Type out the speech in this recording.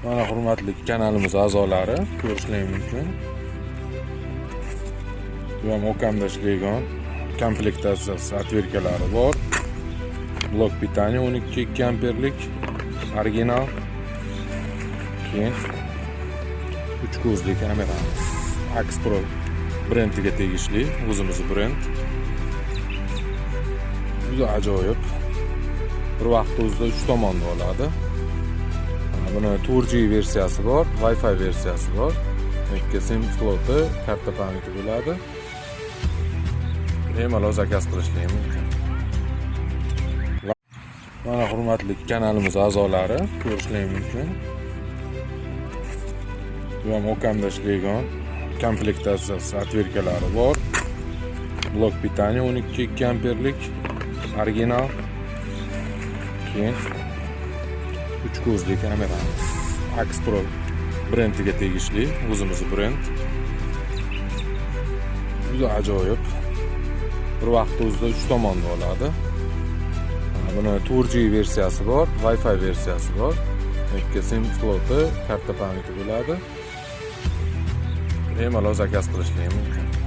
Mana hurmatli kanalimiz a'zolari ko'rishingiz mumkin. Bu ham okamda ishlaygan komplektatsiyasi отверткалari bor. Blok питания 12 amperlik original. Keyin 3 ko'zli kameramiz. Axpro brendiga tegishli, o'zimiz brend. Juda ajoyib. Bir vaqt o'zida 3 tomonda oladi. Buni 4G versiyasi bor, Wi-Fi versiyasi bor. Ikki sim sloti, karta pamyati bo'ladi. Bemalol zakaz qilishingiz mumkin. Mana hurmatli kanalimiz a'zolari ko'rishingiz mumkin. Bu ham okamda ishlaygan komplektatsiyasi отверткалari bor. Blok питания 12 amperlik original. Keyin 3 ko'zli kameramiz. Axpro brendiga tegishli, o'zimiz brend. Juda ajoyib. Bir vaqt o'zida 3 tomonda oladi. Buni 4G versiyasi bor, Wi-Fi versiyasi bor. Ikki sim sloti, karta pamyati bo'ladi. Bemalol zakaz qilishingiz mumkin.